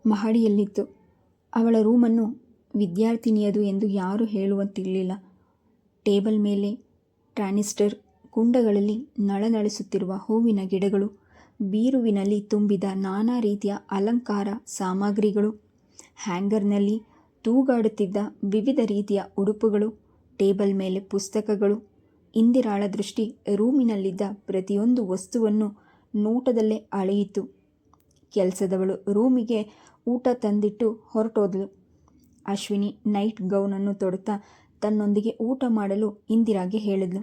ಮಹಡಿಯಲ್ಲಿತ್ತು. ಅವಳ ರೂಮನ್ನು ವಿದ್ಯಾರ್ಥಿನಿಯದು ಎಂದು ಯಾರೂ ಹೇಳುವಂತಿರಲಿಲ್ಲ. ಟೇಬಲ್ ಮೇಲೆ ಟ್ರಾನಿಸ್ಟರ್, ಕುಂಡಗಳಲ್ಲಿ ನಳನಳಿಸುತ್ತಿರುವ ಹೂವಿನ ಗಿಡಗಳು, ಬೀರುವಿನಲ್ಲಿ ತುಂಬಿದ ನಾನಾ ರೀತಿಯ ಅಲಂಕಾರ ಸಾಮಗ್ರಿಗಳು, ಹ್ಯಾಂಗರ್ನಲ್ಲಿ ತೂಗಾಡುತ್ತಿದ್ದ ವಿವಿಧ ರೀತಿಯ ಉಡುಪುಗಳು, ಟೇಬಲ್ ಮೇಲೆ ಪುಸ್ತಕಗಳು. ಇಂದಿರಾಳ ದೃಷ್ಟಿ ರೂಮಿನಲ್ಲಿದ್ದ ಪ್ರತಿಯೊಂದು ವಸ್ತುವನ್ನು ನೋಟದಲ್ಲೇ ಅಳೆಯಿತು. ಕೆಲಸದವಳು ರೂಮಿಗೆ ಊಟ ತಂದಿಟ್ಟು ಹೊರಟೋದ್ಲು. ಅಶ್ವಿನಿ ನೈಟ್ ಗೌನನ್ನು ತೊಡುತ್ತಾ ತನ್ನೊಂದಿಗೆ ಊಟ ಮಾಡಲು ಇಂದಿರಾಗೆ ಹೇಳಿದ್ಲು.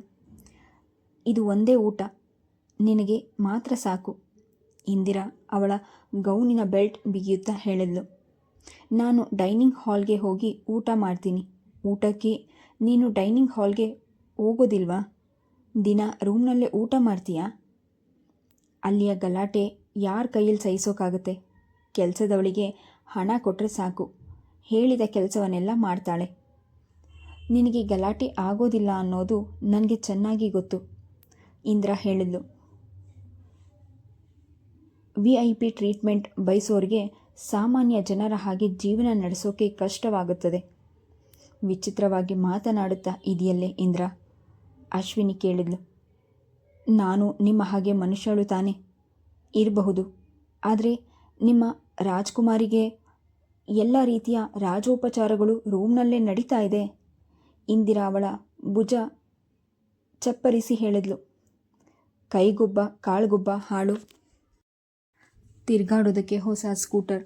ಇದು ಒಂದೇ ಊಟ, ನಿನಗೆ ಮಾತ್ರ ಸಾಕು. ಇಂದಿರಾ ಅವಳ ಗೌನಿನ ಬೆಲ್ಟ್ ಬಿಗಿಯುತ್ತಾ ಹೇಳಿದ್ಲು. ನಾನು ಡೈನಿಂಗ್ ಹಾಲ್ಗೆ ಹೋಗಿ ಊಟ ಮಾಡ್ತೀನಿ. ಊಟಕ್ಕೆ ನೀನು ಡೈನಿಂಗ್ ಹಾಲ್ಗೆ ಹೋಗೋದಿಲ್ವಾ? ದಿನ ರೂಮ್ನಲ್ಲೇ ಊಟ ಮಾಡ್ತೀಯಾ? ಅಲ್ಲಿಯ ಗಲಾಟೆ ಯಾರ ಕೈಯಲ್ಲಿ ಸಹಿಸೋಕ್ಕಾಗತ್ತೆ? ಕೆಲಸದವಳಿಗೆ ಹಣ ಕೊಟ್ಟರೆ ಸಾಕು, ಹೇಳಿದ ಕೆಲಸವನ್ನೆಲ್ಲ ಮಾಡ್ತಾಳೆ. ನಿನಗೆ ಗಲಾಟೆ ಆಗೋದಿಲ್ಲ ಅನ್ನೋದು ನನಗೆ ಚೆನ್ನಾಗಿ ಗೊತ್ತು, ಇಂದಿರಾ ಹೇಳಿದ್ಲು. VIP ಟ್ರೀಟ್ಮೆಂಟ್ ಬಯಸೋರಿಗೆ ಸಾಮಾನ್ಯ ಜನರ ಹಾಗೆ ಜೀವನ ನಡೆಸೋಕೆ ಕಷ್ಟವಾಗುತ್ತದೆ. ವಿಚಿತ್ರವಾಗಿ ಮಾತನಾಡುತ್ತಾ ಇದೆಯಲ್ಲೇ ಇಂದಿರಾ? ಅಶ್ವಿನಿ ಕೇಳಿದ್ಲು. ನಾನು ನಿಮ್ಮ ಹಾಗೆ ಮನುಷ್ಯಳು ತಾನೆ? ಇರಬಹುದು, ಆದರೆ ನಿಮ್ಮ ರಾಜ್ಕುಮಾರಿಗೆ ಎಲ್ಲ ರೀತಿಯ ರಾಜೋಪಚಾರಗಳು ರೂಮ್ನಲ್ಲೇ ನಡೀತಾ ಇದೆ. ಇಂದಿರಾ ಅವಳ ಭುಜ ಚಪ್ಪರಿಸಿ ಹೇಳಿದ್ಲು. ಕೈಗೊಬ್ಬ ಕಾಳುಗೊಬ್ಬ ಹಾಳು. ತಿರುಗಾಡೋದಕ್ಕೆ ಹೊಸ ಸ್ಕೂಟರ್,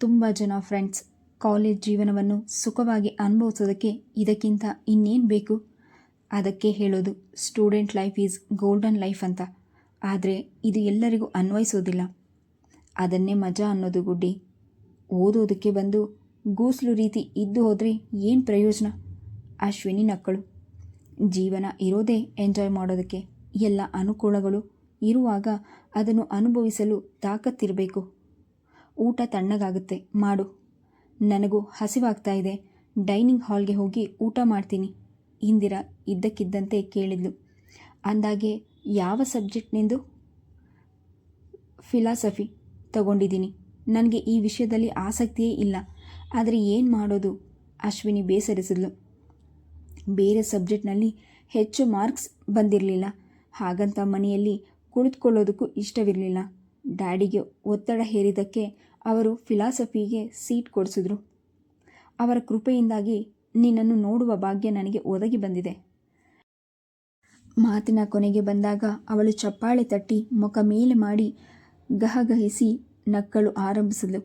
ತುಂಬ ಜನ ಫ್ರೆಂಡ್ಸ್, ಕಾಲೇಜ್ ಜೀವನವನ್ನು ಸುಖವಾಗಿ ಅನುಭವಿಸೋದಕ್ಕೆ ಇದಕ್ಕಿಂತ ಇನ್ನೇನು ಬೇಕು? ಅದಕ್ಕೆ ಹೇಳೋದು student life is golden life ಅಂತ. ಆದರೆ ಇದು ಎಲ್ಲರಿಗೂ ಅನ್ವಯಿಸೋದಿಲ್ಲ. ಅದನ್ನೇ ಮಜಾ ಅನ್ನೋದು ಗುಡ್ಡಿ. ಓದೋದಕ್ಕೆ ಬಂದು ಗೂಸ್ಲು ರೀತಿ ಇದ್ದು ಹೋದರೆ ಏನು ಪ್ರಯೋಜನ? ಅಶ್ವಿನಿ ನಕ್ಕಳು. ಜೀವನ ಇರೋದೇ ಎಂಜಾಯ್ ಮಾಡೋದಕ್ಕೆ. ಎಲ್ಲ ಅನುಕೂಲಗಳು ಇರುವಾಗ ಅದನ್ನು ಅನುಭವಿಸಲು ತಾಕತ್ತಿರಬೇಕು. ಊಟ ತಣ್ಣಗಾಗುತ್ತೆ, ಮಾಡು. ನನಗೂ ಹಸಿವಾಗ್ತಾ ಇದೆ, ಡೈನಿಂಗ್ ಹಾಲ್ಗೆ ಹೋಗಿ ಊಟ ಮಾಡ್ತೀನಿ, ಇಂದಿರಾ ಇದ್ದಕ್ಕಿದ್ದಂತೆ ಕೇಳಿದ್ಲು. ಅಂದಾಗೆ ಯಾವ ಸಬ್ಜೆಕ್ಟ್ ನಿಂದು? ಫಿಲಾಸಫಿ ತಗೊಂಡಿದ್ದೀನಿ. ನನಗೆ ಈ ವಿಷಯದಲ್ಲಿ ಆಸಕ್ತಿಯೇ ಇಲ್ಲ, ಆದರೆ ಏನು ಮಾಡೋದು? ಅಶ್ವಿನಿ ಬೇಸರಿಸಿದ್ಲು. ಬೇರೆ ಸಬ್ಜೆಕ್ಟ್ನಲ್ಲಿ ಹೆಚ್ಚು ಮಾರ್ಕ್ಸ್ ಬಂದಿರಲಿಲ್ಲ. ಹಾಗಂತ ಮನೆಯಲ್ಲಿ ಕುಳಿತುಕೊಳ್ಳೋದಕ್ಕೂ ಇಷ್ಟವಿರಲಿಲ್ಲ. ಡ್ಯಾಡಿಗೆ ಒತ್ತಡ ಹೇರಿದ್ದಕ್ಕೆ ಅವರು ಫಿಲಾಸಫಿಗೆ ಸೀಟ್ ಕೊಡಿಸಿದ್ರು. ಅವರ ಕೃಪೆಯಿಂದಾಗಿ ನಿನ್ನನ್ನು ನೋಡುವ ಭಾಗ್ಯ ನನಗೆ ಒದಗಿ ಬಂದಿದೆ. ಮಾತಿನ ಕೊನೆಗೆ ಬಂದಾಗ ಅವಳು ಚಪ್ಪಾಳೆ ತಟ್ಟಿ ಮುಖ ಮೇಲೆ ಮಾಡಿ ಗಹಗಹಿಸಿ ನಕ್ಕಲು ಆರಂಭಿಸಿದಳು.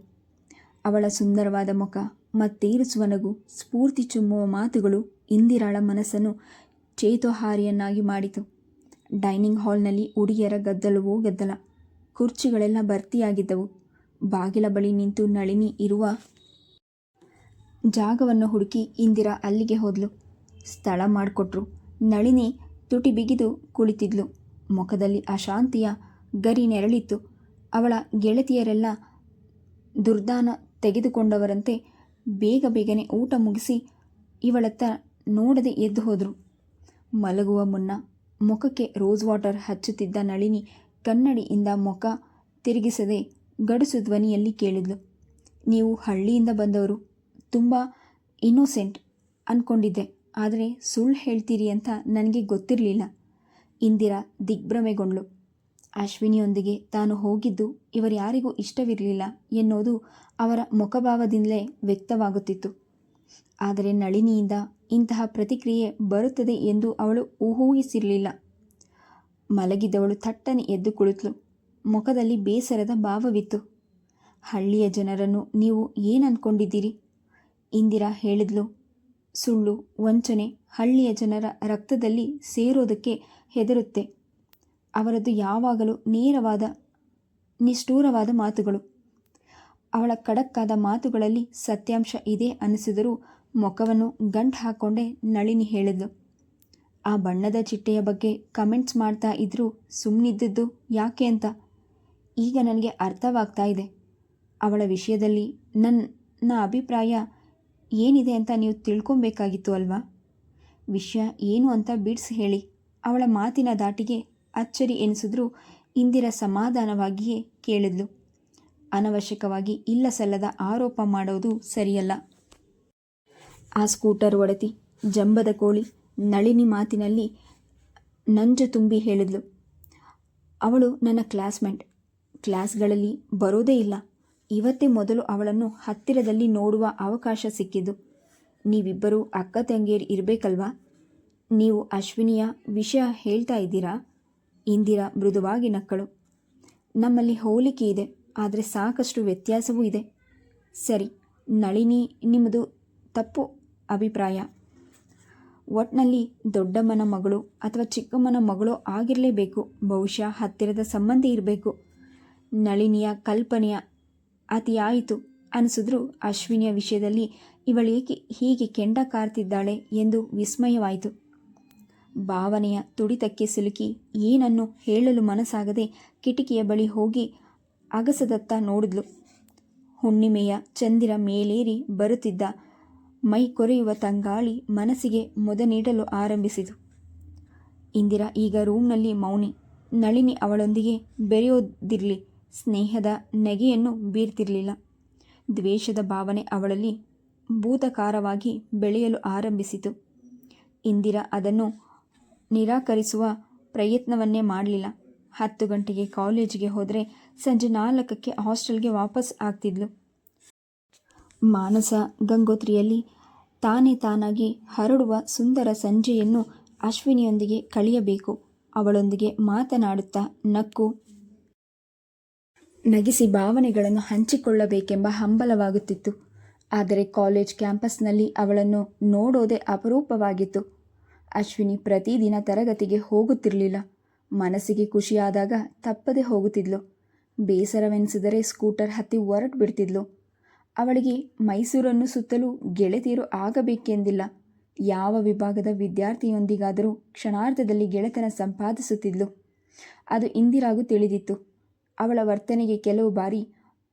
ಅವಳ ಸುಂದರವಾದ ಮುಖ, ಮತ್ತೇರಿಸುವ ನಗು, ಸ್ಫೂರ್ತಿ ಚುಮ್ಮುವ ಮಾತುಗಳು ಇಂದಿರಾಳ ಮನಸ್ಸನ್ನು ಚೇತೋಹಾರಿಯನ್ನಾಗಿ ಮಾಡಿತು. ಡೈನಿಂಗ್ ಹಾಲ್ನಲ್ಲಿ ಹುಡುಗಿಯರ ಗದ್ದಲವೋ ಗದ್ದಲ. ಕುರ್ಚಿಗಳೆಲ್ಲ ಭರ್ತಿಯಾಗಿದ್ದವು. ಬಾಗಿಲ ಬಳಿ ನಿಂತು ನಳಿನಿ ಇರುವ ಜಾಗವನ್ನು ಹುಡುಕಿ ಇಂದಿರಾ ಅಲ್ಲಿಗೆ ಹೋದ್ಲು. ಸ್ಥಳ ಮಾಡಿಕೊಟ್ರು. ನಳಿನಿ ತುಟಿ ಬಿಗಿದು ಕುಳಿತಿದ್ಲು. ಮುಖದಲ್ಲಿ ಅಶಾಂತಿಯ ಗರಿ ನೆರಳಿತ್ತು. ಅವಳ ಗೆಳತಿಯರೆಲ್ಲ ದುರ್ದಾನ ತೆಗೆದುಕೊಂಡವರಂತೆ ಬೇಗ ಬೇಗನೆ ಊಟ ಮುಗಿಸಿ ಇವಳತ್ತ ನೋಡದೆ ಎದ್ದು ಹೋದರು. ಮಲಗುವ ಮುನ್ನ ಮುಖಕ್ಕೆ ರೋಸ್ ವಾಟರ್ ಹಚ್ಚುತ್ತಿದ್ದ ನಳಿನಿ ಕನ್ನಡಿಯಿಂದ ಮುಖ ತಿರುಗಿಸದೆ ಗಡುಸು ಧ್ವನಿಯಲ್ಲಿ ಕೇಳಿದ್ಲು. ನೀವು ಹಳ್ಳಿಯಿಂದ ಬಂದವರು, ತುಂಬ ಇನ್ನೋಸೆಂಟ್ ಅಂದ್ಕೊಂಡಿದ್ದೆ, ಆದರೆ ಸುಳ್ಳು ಹೇಳ್ತೀರಿ ಅಂತ ನನಗೆ ಗೊತ್ತಿರಲಿಲ್ಲ. ಇಂದಿರಾ ದಿಗ್ಭ್ರಮೆಗೊಂಡ್ಳು. ಅಶ್ವಿನಿಯೊಂದಿಗೆ ತಾನು ಹೋಗಿದ್ದು ಇವರ್ಯಾರಿಗೂ ಇಷ್ಟವಿರಲಿಲ್ಲ ಎನ್ನುವುದು ಅವರ ಮುಖಭಾವದಿಂದಲೇ ವ್ಯಕ್ತವಾಗುತ್ತಿತ್ತು. ಆದರೆ ನಳಿನಿಯಿಂದ ಇಂತಹ ಪ್ರತಿಕ್ರಿಯೆ ಬರುತ್ತದೆ ಎಂದು ಅವಳು ಊಹಿಸಿರಲಿಲ್ಲ. ಮಲಗಿದ್ದವಳು ಥಟ್ಟನೆ ಎದ್ದು ಕುಳಿತಳು. ಮುಖದಲ್ಲಿ ಬೇಸರದ ಭಾವವಿತ್ತು. ಹಳ್ಳಿಯ ಜನರನ್ನು ನೀವು ಏನು ಅಂದ್ಕೊಂಡಿದ್ದೀರಿ? ಇಂದಿರಾ ಹೇಳಿದ್ಲು. ಸುಳ್ಳು, ವಂಚನೆ ಹಳ್ಳಿಯ ಜನರ ರಕ್ತದಲ್ಲಿ ಸೇರೋದಕ್ಕೆ ಹೆದರುತ್ತೆ. ಅವರದ್ದು ಯಾವಾಗಲೂ ನೇರವಾದ, ನಿಷ್ಠೂರವಾದ ಮಾತುಗಳು. ಅವಳ ಖಡಕ್ಕಾದ ಮಾತುಗಳಲ್ಲಿ ಸತ್ಯಾಂಶ ಇದೆ ಅನಿಸಿದರೂ ಮುಖವನ್ನು ಗಂಟು ಹಾಕ್ಕೊಂಡೇ ನಳಿನಿ ಹೇಳಿದ್ಲು. ಆ ಬಣ್ಣದ ಚಿಟ್ಟೆಯ ಬಗ್ಗೆ ಕಮೆಂಟ್ಸ್ ಮಾಡ್ತಾ ಇದ್ರೂ ಸುಮ್ಮನಿದ್ದದ್ದು ಯಾಕೆ ಅಂತ ಈಗ ನನಗೆ ಅರ್ಥವಾಗ್ತಾ ಇದೆ. ಅವಳ ವಿಷಯದಲ್ಲಿ ನನ್ನ ಅಭಿಪ್ರಾಯ ಏನಿದೆ ಅಂತ ನೀವು ತಿಳ್ಕೊಬೇಕಾಗಿತ್ತು ಅಲ್ವಾ? ವಿಷಯ ಏನು ಅಂತ ಬಿಡಿಸಿ ಹೇಳಿ. ಅವಳ ಮಾತಿನ ದಾಟಿಗೆ ಅಚ್ಚರಿ ಎನಿಸಿದ್ರೂ ಇಂದಿರಾ ಸಮಾಧಾನವಾಗಿಯೇ ಕೇಳಿದ್ಲು. ಅನವಶ್ಯಕವಾಗಿ ಇಲ್ಲಸಲ್ಲದ ಆರೋಪ ಮಾಡೋದು ಸರಿಯಲ್ಲ. ಆ ಸ್ಕೂಟರ್ ಒಡತಿ ಜಂಬದ ಕೋಳಿ ನಳಿನಿ ಮಾತಿನಲ್ಲಿ ನಂಜು ತುಂಬಿ ಹೇಳಿದ್ಲು. ಅವಳು ನನ್ನ ಕ್ಲಾಸ್ಮೇಟ್. ಕ್ಲಾಸ್ಗಳಲ್ಲಿ ಬರೋದೇ ಇಲ್ಲ. ಇವತ್ತೇ ಮೊದಲು ಅವಳನ್ನು ಹತ್ತಿರದಲ್ಲಿ ನೋಡುವ ಅವಕಾಶ ಸಿಕ್ಕಿದ್ದು. ನೀವಿಬ್ಬರೂ ಅಕ್ಕ ತಂಗಿಯರು ಇರಬೇಕಲ್ವಾ? ನೀವು ಅಶ್ವಿನಿಯ ವಿಷಯ ಹೇಳ್ತಾ ಇದ್ದೀರಾ? ಇಂದಿರಾ ಮೃದುವಾಗಿ ನಕ್ಕಳು. ನಮ್ಮಲ್ಲಿ ಹೋಲಿಕೆ ಇದೆ, ಆದರೆ ಸಾಕಷ್ಟು ವ್ಯತ್ಯಾಸವೂ ಇದೆ. ಸರಿ, ನಳಿನಿ ನಿಮ್ಮದು ತಪ್ಪು ಅಭಿಪ್ರಾಯ. ಒಟ್ನಲ್ಲಿ ದೊಡ್ಡಮ್ಮನ ಮಗಳು ಅಥವಾ ಚಿಕ್ಕಮ್ಮನ ಮಗಳೋ ಆಗಿರಲೇಬೇಕು. ಬಹುಶಃ ಹತ್ತಿರದ ಸಂಬಂಧಿ ಇರಬೇಕು. ನಳಿನಿಯ ಕಲ್ಪನೆಯ ಅತಿಯಾಯಿತು ಅನಿಸಿದ್ರು ಅಶ್ವಿನಿಯ ವಿಷಯದಲ್ಲಿ ಇವಳೇಕೆ ಹೀಗೆ ಕೆಂಡ ಕಾರ್ತಿದ್ದಾಳೆ ಎಂದು ವಿಸ್ಮಯವಾಯಿತು. ಭಾವನೆಯ ತುಡಿತಕ್ಕೆ ಸಿಲುಕಿ ಏನನ್ನು ಹೇಳಲು ಮನಸ್ಸಾಗದೆ ಕಿಟಕಿಯ ಬಳಿ ಹೋಗಿ ಅಗಸದತ್ತ ನೋಡಿದ್ಲು. ಹುಣ್ಣಿಮೆಯ ಚಂದಿರ ಮೇಲೇರಿ ಬರುತ್ತಿದ್ದ ಮೈ ಕೊರೆಯುವ ತಂಗಾಳಿ ಮನಸ್ಸಿಗೆ ಮುದ ನೀಡಲು ಆರಂಭಿಸಿತು. ಇಂದಿರಾ ಈಗ ರೂಮ್ನಲ್ಲಿ ಮೌನಿ. ನಳಿನಿ ಅವಳೊಂದಿಗೆ ಬೆರೆಯೋದಿರಲಿ, ಸ್ನೇಹದ ನೆಗೆಯನ್ನು ಬೀರ್ತಿರಲಿಲ್ಲ. ದ್ವೇಷದ ಭಾವನೆ ಅವಳಲ್ಲಿ ಭೂತಕಾರವಾಗಿ ಬೆಳೆಯಲು ಆರಂಭಿಸಿತು. ಇಂದಿರಾ ಅದನ್ನು ನಿರಾಕರಿಸುವ ಪ್ರಯತ್ನವನ್ನೇ ಮಾಡಲಿಲ್ಲ. 10 ಗಂಟೆಗೆ ಕಾಲೇಜಿಗೆ ಹೋದರೆ ಸಂಜೆ 4ಕ್ಕೆ ಹಾಸ್ಟೆಲ್ಗೆ ವಾಪಸ್ ಆಗ್ತಿದ್ಲು. ಮಾನಸ ಗಂಗೋತ್ರಿಯಲ್ಲಿ ತಾನಾಗಿ ಹರಡುವ ಸುಂದರ ಸಂಜೆಯನ್ನು ಅಶ್ವಿನಿಯೊಂದಿಗೆ ಕಳೆಯಬೇಕು. ಅವಳೊಂದಿಗೆ ಮಾತನಾಡುತ್ತಾ ನಗಿಸಿ ಭಾವನೆಗಳನ್ನು ಹಂಚಿಕೊಳ್ಳಬೇಕೆಂಬ ಹಂಬಲವಾಗುತ್ತಿತ್ತು. ಆದರೆ ಕಾಲೇಜ್ ಕ್ಯಾಂಪಸ್ನಲ್ಲಿ ಅವಳನ್ನು ನೋಡೋದೇ ಅಪರೂಪವಾಗಿತ್ತು. ಅಶ್ವಿನಿ ಪ್ರತಿದಿನ ತರಗತಿಗೆ ಹೋಗುತ್ತಿರಲಿಲ್ಲ. ಮನಸ್ಸಿಗೆ ಖುಷಿಯಾದಾಗ ತಪ್ಪದೆ ಹೋಗುತ್ತಿದ್ಲು. ಬೇಸರವೆನಿಸಿದರೆ ಸ್ಕೂಟರ್ ಹತ್ತಿ ಹೊರಟು ಬಿಡ್ತಿದ್ಲು. ಅವಳಿಗೆ ಮೈಸೂರನ್ನು ಸುತ್ತಲೂ ಗೆಳತಿಯರು ಆಗಬೇಕೆಂದಿಲ್ಲ. ಯಾವ ವಿಭಾಗದ ವಿದ್ಯಾರ್ಥಿಯೊಂದಿಗಾದರೂ ಕ್ಷಣಾರ್ಧದಲ್ಲಿ ಗೆಳೆತನ ಸಂಪಾದಿಸುತ್ತಿದ್ಲು. ಅದು ಇಂದಿರಾಗೂ ತಿಳಿದಿತ್ತು. ಅವಳ ವರ್ತನೆಗೆ ಕೆಲವು ಬಾರಿ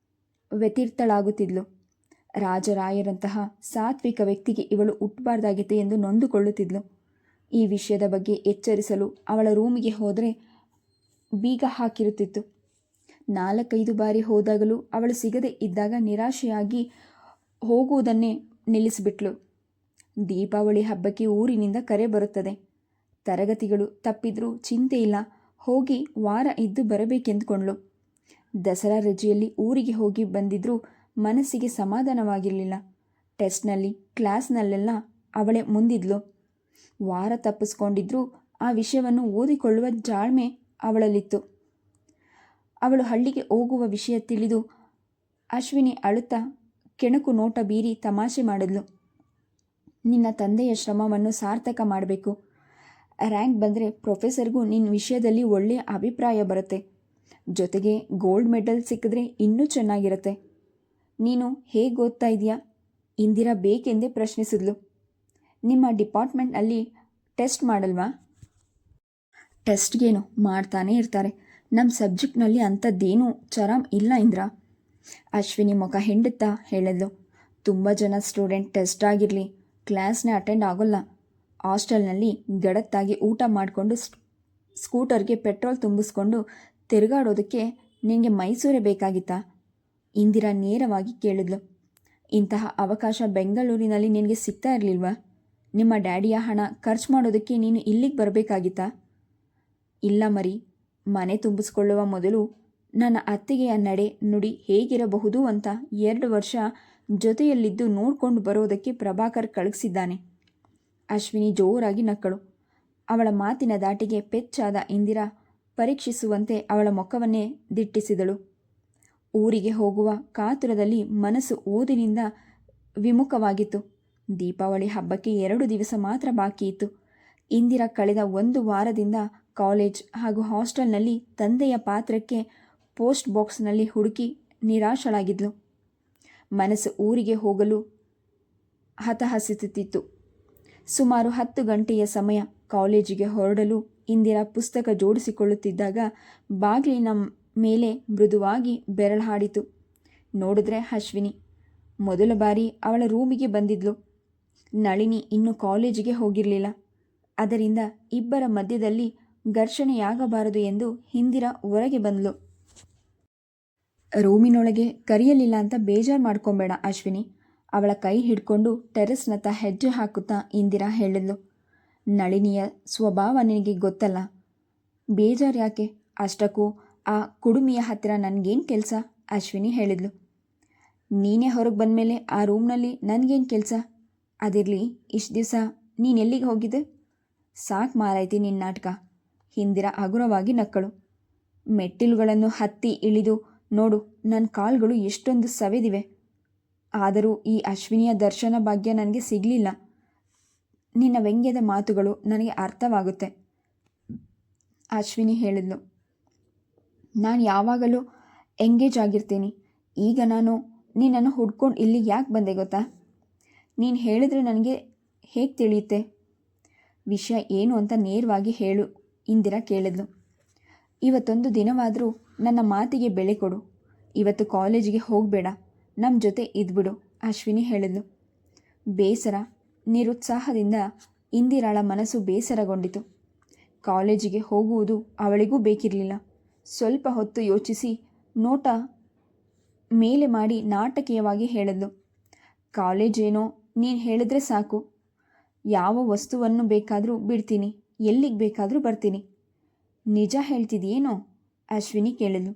ವ್ಯತಿರಿಕ್ತಳಾಗುತ್ತಿದ್ಲು. ರಾಜರಾಯರಂತಹ ಸಾತ್ವಿಕ ವ್ಯಕ್ತಿಗೆ ಇವಳು ಹುಟ್ಟಬಾರ್ದಾಗಿತ್ತು ಎಂದು ನೊಂದುಕೊಳ್ಳುತ್ತಿದ್ಲು. ಈ ವಿಷಯದ ಬಗ್ಗೆ ಎಚ್ಚರಿಸಲು ಅವಳ ರೂಮಿಗೆ ಹೋದರೆ ಬೀಗ ಹಾಕಿರುತ್ತಿತ್ತು. 4-5 ಬಾರಿ ಹೋದಾಗಲೂ ಅವಳು ಸಿಗದೆ ಇದ್ದಾಗ ನಿರಾಶೆಯಾಗಿ ಹೋಗುವುದನ್ನೇ ನಿಲ್ಲಿಸಿಬಿಟ್ಲು. ದೀಪಾವಳಿ ಹಬ್ಬಕ್ಕೆ ಊರಿನಿಂದ ಕರೆ ಬರುತ್ತದೆ. ತರಗತಿಗಳು ತಪ್ಪಿದ್ರೂ ಚಿಂತೆ ಇಲ್ಲ, ಹೋಗಿ ವಾರ ಇದ್ದು ಬರಬೇಕೆಂದುಕೊಂಡ್ಳು. ದಸರಾ ರಜೆಯಲ್ಲಿ ಊರಿಗೆ ಹೋಗಿ ಬಂದಿದ್ರೂ ಮನಸ್ಸಿಗೆ ಸಮಾಧಾನವಾಗಿರಲಿಲ್ಲ. ಟೆಸ್ಟ್ನಲ್ಲಿ ಕ್ಲಾಸ್ನಲ್ಲೆಲ್ಲ ಅವಳೇ ಮುಂದಿದ್ಲು. ವಾರ ತಪ್ಪಿಸ್ಕೊಂಡಿದ್ರೂ ಆ ವಿಷಯವನ್ನು ಓದಿಕೊಳ್ಳುವ ಜಾಳ್ಮೆ ಅವಳಲ್ಲಿತ್ತು. ಅವಳು ಹಳ್ಳಿಗೆ ಹೋಗುವ ವಿಷಯ ತಿಳಿದು ಅಶ್ವಿನಿ ಅಳುತ್ತಾ ಕೆಣಕು ನೋಟ ಬೀರಿ ತಮಾಷೆ ಮಾಡಿದ್ಲು. ನಿನ್ನ ತಂದೆಯ ಶ್ರಮವನ್ನು ಸಾರ್ಥಕ ಮಾಡಬೇಕು. ರ್ಯಾಂಕ್ ಬಂದರೆ ಪ್ರೊಫೆಸರ್ಗೂ ನಿನ್ನ ವಿಷಯದಲ್ಲಿ ಒಳ್ಳೆಯ ಅಭಿಪ್ರಾಯ ಬರುತ್ತೆ. ಜೊತೆಗೆ ಗೋಲ್ಡ್ ಮೆಡಲ್ ಸಿಕ್ಕಿದ್ರೆ ಇನ್ನೂ ಚೆನ್ನಾಗಿರುತ್ತೆ. ನೀನು ಹೇಗೆ ಓದ್ತಾ ಇದೆಯಾ? ಇಂದಿರಾ ಬೇಕೆಂದೇ ಪ್ರಶ್ನಿಸಿದ್ಲು. ನಿಮ್ಮ ಡಿಪಾರ್ಟ್ಮೆಂಟ್ನಲ್ಲಿ ಟೆಸ್ಟ್ ಮಾಡಲ್ವಾ? ಟೆಸ್ಟ್ಗೇನು ಮಾಡ್ತಾನೇ ಇರ್ತಾರೆ. ನಮ್ಮ ಸಬ್ಜೆಕ್ಟ್ನಲ್ಲಿ ಅಂಥದ್ದೇನೂ ಚರಾಮ್ ಇಲ್ಲ ಇಂದಿರಾ. ಅಶ್ವಿನಿ ಮುಖ ಹಿಂಡುತ್ತಾ ಹೇಳಿದ್ಲು. ತುಂಬ ಜನ ಸ್ಟೂಡೆಂಟ್ ಟೆಸ್ಟ್ ಆಗಿರಲಿ ಕ್ಲಾಸ್ನೇ ಅಟೆಂಡ್ ಆಗೋಲ್ಲ. ಹಾಸ್ಟೆಲ್ನಲ್ಲಿ ಗಡತ್ತಾಗಿ ಊಟ ಮಾಡಿಕೊಂಡು ಸ್ಕೂಟರ್ಗೆ ಪೆಟ್ರೋಲ್ ತುಂಬಿಸ್ಕೊಂಡು ತಿರುಗಾಡೋದಕ್ಕೆ ನಿನಗೆ ಮೈಸೂರೇ ಬೇಕಾಗಿತ್ತಾ? ಇಂದಿರಾ ನೇರವಾಗಿ ಕೇಳಿದ್ಲು. ಇಂತಹ ಅವಕಾಶ ಬೆಂಗಳೂರಿನಲ್ಲಿ ನಿನಗೆ ಸಿಗ್ತಾ ಇರಲಿಲ್ವಾ? ನಿಮ್ಮ ಡ್ಯಾಡಿಯ ಹಣ ಖರ್ಚು ಮಾಡೋದಕ್ಕೆ ನೀನು ಇಲ್ಲಿಗೆ ಬರಬೇಕಾಗಿತ್ತಾ? ಇಲ್ಲ ಮರಿ, ಮನೆ ತುಂಬಿಸ್ಕೊಳ್ಳುವ ಮೊದಲು ನನ್ನ ಅತ್ತಿಗೆಯ ನಡೆ ನುಡಿ ಹೇಗಿರಬಹುದು ಅಂತ 2 ವರ್ಷ ಜೊತೆಯಲ್ಲಿದ್ದು ನೋಡ್ಕೊಂಡು ಬರೋದಕ್ಕೆ ಪ್ರಭಾಕರ್ ಕಳಿಸಿದ್ದಾನೆ. ಅಶ್ವಿನಿ ಜೋರಾಗಿ ನಕ್ಕಳು. ಅವಳ ಮಾತಿನ ದಾಟಿಗೆ ಪೆಚ್ಚಾದ ಇಂದಿರಾ ಪರೀಕ್ಷಿಸುವಂತೆ ಅವಳ ಮುಖವನ್ನೇ ದಿಟ್ಟಿಸಿದಳು. ಊರಿಗೆ ಹೋಗುವ ಕಾತುರದಲ್ಲಿ ಮನಸ್ಸು ಓದಿನಿಂದ ವಿಮುಖವಾಗಿತ್ತು. ದೀಪಾವಳಿ ಹಬ್ಬಕ್ಕೆ 2 ದಿವಸ ಮಾತ್ರ ಬಾಕಿ ಇತ್ತು. ಇಂದಿರಾ ಕಳೆದ 1 ವಾರದಿಂದ ಕಾಲೇಜ್ ಹಾಗೂ ಹಾಸ್ಟೆಲ್ನಲ್ಲಿ ತಂದೆಯ ಪಾತ್ರಕ್ಕೆ ಪೋಸ್ಟ್ ಬಾಕ್ಸ್ನಲ್ಲಿ ಹುಡುಕಿ ನಿರಾಶಳಾಗಿದ್ಲು. ಮನಸ್ಸು ಊರಿಗೆ ಹೋಗಲು ಹತಹಸಿಸುತ್ತಿತ್ತು. ಸುಮಾರು 10 ಗಂಟೆಯ ಸಮಯ. ಕಾಲೇಜಿಗೆ ಹೊರಡಲು ಇಂದಿರಾ ಪುಸ್ತಕ ಜೋಡಿಸಿಕೊಳ್ಳುತ್ತಿದ್ದಾಗ ಬಾಗಿಲಿನ ಮೇಲೆ ಮೃದುವಾಗಿ ಬೆರಳಾಡಿತು. ನೋಡಿದ್ರೆ ಅಶ್ವಿನಿ. ಮೊದಲ ಬಾರಿ ಅವಳ ರೂಮಿಗೆ ಬಂದಿದ್ಲು. ನಳಿನಿ ಇನ್ನೂ ಕಾಲೇಜಿಗೆ ಹೋಗಿರಲಿಲ್ಲ. ಅದರಿಂದ ಇಬ್ಬರ ಮಧ್ಯದಲ್ಲಿ ಘರ್ಷಣೆಯಾಗಬಾರದು ಎಂದು ಇಂದಿರಾ ಹೊರಗೆ ಬಂದಳು. ರೂಮಿನೊಳಗೆ ಕರೆಯಲಿಲ್ಲ ಅಂತ ಬೇಜಾರು ಮಾಡ್ಕೊಬೇಡ ಅಶ್ವಿನಿ. ಅವಳ ಕೈ ಹಿಡ್ಕೊಂಡು ಟೆರೆಸ್ನತ್ತ ಹೆಜ್ಜೆ ಹಾಕುತ್ತಾ ಇಂದಿರಾ ಹೇಳಿದ್ಲು. ನಳಿನಿಯ ಸ್ವಭಾವ ನಿನಗೆ ಗೊತ್ತಲ್ಲ. ಬೇಜಾರು ಯಾಕೆ? ಅಷ್ಟಕ್ಕೂ ಆ ಕುಡುಮಿಯ ಹತ್ತಿರ ನನಗೇನು ಕೆಲಸ? ಅಶ್ವಿನಿ ಹೇಳಿದ್ಲು. ನೀನೇ ಹೊರಗೆ ಬಂದಮೇಲೆ ಆ ರೂಮ್ನಲ್ಲಿ ನನಗೇನು ಕೆಲಸ? ಅದಿರಲಿ, ಇಷ್ಟು ದಿವಸ ನೀನು ಎಲ್ಲಿಗೆ ಹೋಗಿದ್ದೆ? ಸಾಕು ಮಾರಾಯ್ತಿ ನಿನ್ನ ನಾಟಕ. ಇಂದಿರಾ ಹಗುರವಾಗಿ ನಕ್ಕಳು. ಮೆಟ್ಟಿಲುಗಳನ್ನು ಹತ್ತಿ ಇಳಿದು ನೋಡು, ನನ್ನ ಕಾಲ್ಗಳು ಎಷ್ಟೊಂದು ಸವೆದಿವೆ. ಆದರೂ ಈ ಅಶ್ವಿನಿಯ ದರ್ಶನ ಭಾಗ್ಯ ನನಗೆ ಸಿಗಲಿಲ್ಲ. ನಿನ್ನ ವ್ಯಂಗ್ಯದ ಮಾತುಗಳು ನನಗೆ ಅರ್ಥವಾಗುತ್ತೆ, ಅಶ್ವಿನಿ ಹೇಳಿದ್ಲು. ನಾನು ಯಾವಾಗಲೂ ಎಂಗೇಜ್ ಆಗಿರ್ತೀನಿ. ಈಗ ನಾನು ನಿನ್ನನ್ನು ಹುಡ್ಕೊಂಡು ಇಲ್ಲಿಗೆ ಯಾಕೆ ಬಂದೆ ಗೊತ್ತಾ? ನೀನು ಹೇಳಿದ್ರೆ ನನಗೆ ಹೇಗೆ ತಿಳಿಯುತ್ತೆ? ವಿಷಯ ಏನು ಅಂತ ನೇರವಾಗಿ ಹೇಳು, ಇಂದಿರಾ ಕೇಳಿದ್ಲು. ಇವತ್ತೊಂದು ದಿನವಾದರೂ ನನ್ನ ಮಾತಿಗೆ ಬೆಲೆ ಕೊಡು. ಇವತ್ತು ಕಾಲೇಜಿಗೆ ಹೋಗಬೇಡ, ನಮ್ಮ ಜೊತೆ ಇದ್ಬಿಡು, ಅಶ್ವಿನಿ ಹೇಳಿದ್ಲು. ಬೇಸರ, ನಿರುತ್ಸಾಹದಿಂದ ಇಂದಿರಾಳ ಮನಸ್ಸು ಬೇಸರಗೊಂಡಿತು. ಕಾಲೇಜಿಗೆ ಹೋಗುವುದು ಅವಳಿಗೂ ಬೇಕಿರಲಿಲ್ಲ. ಸ್ವಲ್ಪ ಹೊತ್ತು ಯೋಚಿಸಿ ನೋಟ ಮೇಲೆ ಮಾಡಿ ನಾಟಕೀಯವಾಗಿ ಹೇಳಿದ್ಲು. ಕಾಲೇಜೇನೋ ನೀನು ಹೇಳಿದ್ರೆ ಸಾಕು. ಯಾವ ವಸ್ತುವನ್ನು ಬೇಕಾದರೂ ಬಿಡ್ತೀನಿ, ಎಲ್ಲಿಗೆ ಬೇಕಾದರೂ ಬರ್ತೀನಿ. ನಿಜ ಹೇಳ್ತಿದೆಯೇನೋ? ಅಶ್ವಿನಿ ಕೇಳಿದ್ಲು.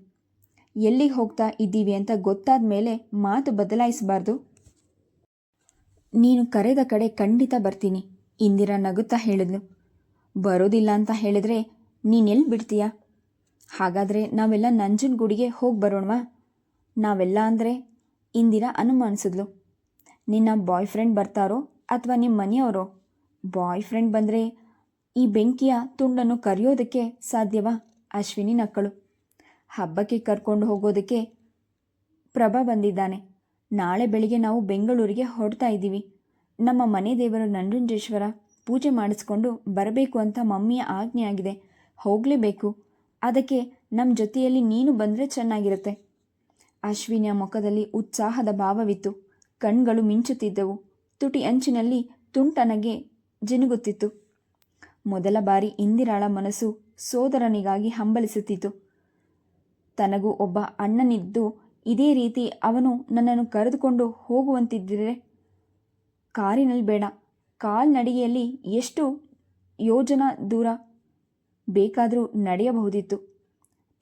ಎಲ್ಲಿಗೆ ಹೋಗ್ತಾ ಇದ್ದೀವಿ ಅಂತ ಗೊತ್ತಾದ ಮೇಲೆ ಮಾತು ಬದಲಾಯಿಸಬಾರ್ದು. ನೀನು ಕರೆದ ಕಡೆ ಖಂಡಿತ ಬರ್ತೀನಿ, ಇಂದಿರಾ ನಗುತ್ತಾ ಹೇಳಿದ್ಲು. ಬರೋದಿಲ್ಲ ಅಂತ ಹೇಳಿದ್ರೆ ನೀನೆಲ್ಲಿ ಬಿಡ್ತೀಯಾ? ಹಾಗಾದರೆ ನಾವೆಲ್ಲ ನಂಜನಗೂಡಿಗೆ ಹೋಗಿ ಬರೋಣವಾ? ನಾವೆಲ್ಲ ಅಂದರೆ? ಇಂದಿರಾ ಅನುಮಾನಿಸಿದ್ಲು. ನಿನ್ನ ಬಾಯ್ ಫ್ರೆಂಡ್ ಬರ್ತಾರೋ ಅಥವಾ ನಿಮ್ಮ ಮನೆಯವರೋ? ಬಾಯ್ ಫ್ರೆಂಡ್ ಬಂದರೆ ಈ ಬೆಂಕಿಯ ತುಂಡನ್ನು ಕರೆಯೋದಕ್ಕೆ ಸಾಧ್ಯವಾ? ಅಶ್ವಿನಿ ನಕ್ಕಳು. ಹಬ್ಬಕ್ಕೆ ಕರ್ಕೊಂಡು ಹೋಗೋದಕ್ಕೆ ಪ್ರಭಾ ಬಂದಿದ್ದಾನೆ. ನಾಳೆ ಬೆಳಿಗ್ಗೆ ನಾವು ಬೆಂಗಳೂರಿಗೆ ಹೊರಡ್ತಾ ಇದ್ದೀವಿ. ನಮ್ಮ ಮನೆ ದೇವರು ನಂಜುಂಡೇಶ್ವರ ಪೂಜೆ ಮಾಡಿಸ್ಕೊಂಡು ಬರಬೇಕು ಅಂತ ಮಮ್ಮಿಯ ಆಜ್ಞೆ ಆಗಿದೆ. ಹೋಗಲೇಬೇಕು. ಅದಕ್ಕೆ ನಮ್ಮ ಜೊತೆಯಲ್ಲಿ ನೀನು ಬಂದರೆ ಚೆನ್ನಾಗಿರುತ್ತೆ. ಅಶ್ವಿನಿಯ ಮುಖದಲ್ಲಿ ಉತ್ಸಾಹದ ಭಾವವಿತ್ತು. ಕಣ್ಗಳು ಮಿಂಚುತ್ತಿದ್ದವು. ತುಟಿ ಅಂಚಿನಲ್ಲಿ ತುಂಟನಗೆ ಜಿನುಗುತ್ತಿತ್ತು. ಮೊದಲ ಬಾರಿ ಇಂದಿರಾಳ ಮನಸ್ಸು ಸೋದರನಿಗಾಗಿ ಹಂಬಲಿಸುತ್ತಿತ್ತು. ತನಗೂ ಒಬ್ಬ ಅಣ್ಣನಿದ್ದು ಇದೇ ರೀತಿ ಅವನು ನನ್ನನ್ನು ಕರೆದುಕೊಂಡು ಹೋಗುವಂತಿದ್ದರೆ, ಕಾರಿನಲ್ಲಿ ಬೇಡ, ಕಾಲ್ನಡಿಗೆಯಲ್ಲಿ ಎಷ್ಟು ಯೋಜನ ದೂರ ಬೇಕಾದರೂ ನಡೆಯಬಹುದಿತ್ತು.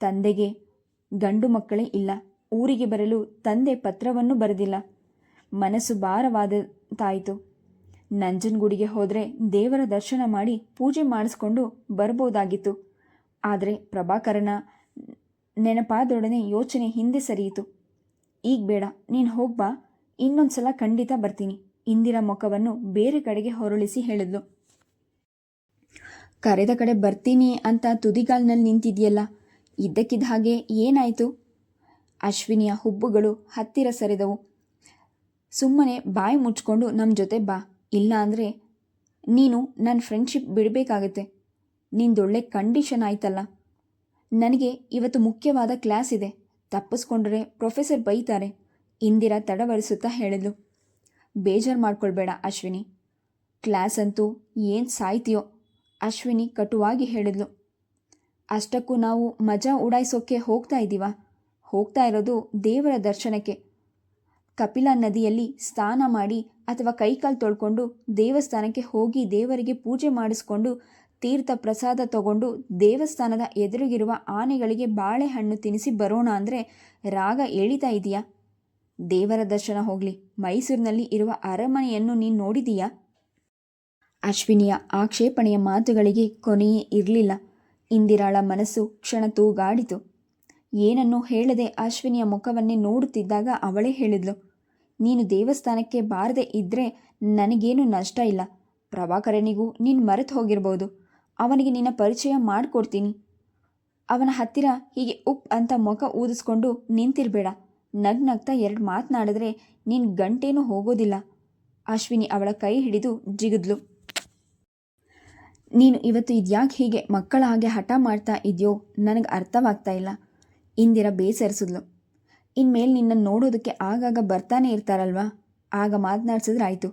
ತಂದೆಗೆ ಗಂಡು ಮಕ್ಕಳೇ ಇಲ್ಲ. ಊರಿಗೆ ಬರಲು ತಂದೆ ಪತ್ರವನ್ನು ಬರೆದಿಲ್ಲ. ಮನಸ್ಸು ಭಾರವಾದಂತಾಯಿತು. ನಂಜನಗೂಡಿಗೆ ಹೋದರೆ ದೇವರ ದರ್ಶನ ಮಾಡಿ ಪೂಜೆ ಮಾಡಿಸ್ಕೊಂಡು ಬರ್ಬೋದಾಗಿತ್ತು. ಆದರೆ ಪ್ರಭಾಕರನ ನೆನಪಾದೊಡನೆ ಯೋಚನೆ ಹಿಂದೆ ಸರಿಯಿತು. ಈಗ ಬೇಡ, ನೀನು ಹೋಗ್ಬಾ, ಇನ್ನೊಂದು ಸಲ ಖಂಡಿತ ಬರ್ತೀನಿ, ಇಂದಿರಾ ಮುಖವನ್ನು ಬೇರೆ ಕಡೆಗೆ ಹೊರಳಿಸಿ ಹೇಳಿದ್ಲು. ಕರೆದ ಕಡೆ ಬರ್ತೀನಿ ಅಂತ ತುದಿಗಾಲ್ನಲ್ಲಿ ನಿಂತಿದೆಯಲ್ಲ, ಇದ್ದಕ್ಕಿದ್ದ ಹಾಗೆ ಏನಾಯಿತು? ಅಶ್ವಿನಿಯ ಹುಬ್ಬುಗಳು ಹತ್ತಿರ ಸರಿದವು. ಸುಮ್ಮನೆ ಬಾಯಿ ಮುಚ್ಕೊಂಡು ನಮ್ಮ ಜೊತೆ ಬಾ, ಇಲ್ಲ ಅಂದರೆ ನೀನು ನನ್ನ ಫ್ರೆಂಡ್ಶಿಪ್ ಬಿಡಬೇಕಾಗತ್ತೆ. ನಿಂದೊಳ್ಳೆ ಕಂಡೀಷನ್ ಆಯ್ತಲ್ಲ. ನನಗೆ ಇವತ್ತು ಮುಖ್ಯವಾದ ಕ್ಲಾಸ್ ಇದೆ, ತಪ್ಪಿಸ್ಕೊಂಡ್ರೆ ಪ್ರೊಫೆಸರ್ ಬೈತಾರೆ, ಇಂದಿರಾ ತಡವರಿಸುತ್ತಾ ಹೇಳಿದ್ಲು. ಬೇಜಾರು ಮಾಡ್ಕೊಳ್ಬೇಡ ಅಶ್ವಿನಿ, ಕ್ಲಾಸ್ ಅಂತೂ ಏನು ಸಾಯ್ತೀಯೋ, ಅಶ್ವಿನಿ ಕಟುವಾಗಿ ಹೇಳಿದ್ಲು. ಅಷ್ಟಕ್ಕೂ ನಾವು ಮಜಾ ಉಡಾಯಿಸೋಕ್ಕೆ ಹೋಗ್ತಾ ಇದ್ದೀವಾ? ಹೋಗ್ತಾ ಇರೋದು ದೇವರ ದರ್ಶನಕ್ಕೆ. ಕಪಿಲಾ ನದಿಯಲ್ಲಿ ಸ್ನಾನ ಮಾಡಿ ಅಥವಾ ಕೈಕಾಲು ತೊಳ್ಕೊಂಡು ದೇವಸ್ಥಾನಕ್ಕೆ ಹೋಗಿ ದೇವರಿಗೆ ಪೂಜೆ ಮಾಡಿಸ್ಕೊಂಡು ತೀರ್ಥ ಪ್ರಸಾದ ತಗೊಂಡು ದೇವಸ್ಥಾನದ ಎದುರಿಗಿರುವ ಆನೆಗಳಿಗೆ ಬಾಳೆಹಣ್ಣು ತಿನ್ನಿಸಿ ಬರೋಣ ಅಂದರೆ ರಾಗ ಎಳಿತಾ ಇದೆಯಾ? ದೇವರ ದರ್ಶನ ಹೋಗಲಿ, ಮೈಸೂರಿನಲ್ಲಿ ಇರುವ ಅರಮನೆಯನ್ನು ನೀನು ನೋಡಿದೀಯಾ? ಅಶ್ವಿನಿಯ ಆಕ್ಷೇಪಣೆಯ ಮಾತುಗಳಿಗೆ ಕೊನೆಯೇ ಇರಲಿಲ್ಲ. ಇಂದಿರಾಳ ಮನಸ್ಸು ಕ್ಷಣ ತೂಗಾಡಿತು. ಏನನ್ನೂ ಹೇಳದೆ ಅಶ್ವಿನಿಯ ಮುಖವನ್ನೇ ನೋಡುತ್ತಿದ್ದಾಗ ಅವಳೇ ಹೇಳಿದ್ಲು. ನೀನು ದೇವಸ್ಥಾನಕ್ಕೆ ಬಾರದೆ ಇದ್ದರೆ ನನಗೇನು ನಷ್ಟ ಇಲ್ಲ. ಪ್ರಭಾಕರನಿಗೂ ನೀನು ಮರೆತು ಹೋಗಿರ್ಬೋದು. ಅವನಿಗೆ ನಿನ್ನ ಪರಿಚಯ ಮಾಡಿಕೊಡ್ತೀನಿ. ಅವನ ಹತ್ತಿರ ಹೀಗೆ ಉಪ್ ಅಂತ ಮುಖ ಊದಿಸ್ಕೊಂಡು ನಿಂತಿರಬೇಡ. ನಗ್ನಗ್ತಾ ಎರಡು ಮಾತನಾಡಿದ್ರೆ ನಿನ್ನ ಗಂಟೇನೂ ಹೋಗೋದಿಲ್ಲ. ಅಶ್ವಿನಿ ಅವಳ ಕೈ ಹಿಡಿದು ಜಿಗಿದ್ಲು. ನೀನು ಇವತ್ತು ಇದ್ಯಾಕೆ ಹೀಗೆ ಮಕ್ಕಳ ಹಾಗೆ ಹಠ ಮಾಡ್ತಾ ಇದೆಯೋ ನನಗೆ ಅರ್ಥವಾಗ್ತಾ ಇಲ್ಲ, ಇಂದಿರಾ ಬೇಸರಿಸಿದ್ಲು. ಇನ್ಮೇಲೆ ನಿನ್ನನ್ನು ನೋಡೋದಕ್ಕೆ ಆಗಾಗ ಬರ್ತಾನೆ ಇರ್ತಾರಲ್ವಾ, ಆಗ ಮಾತನಾಡ್ಸಿದ್ರೆ ಆಯಿತು.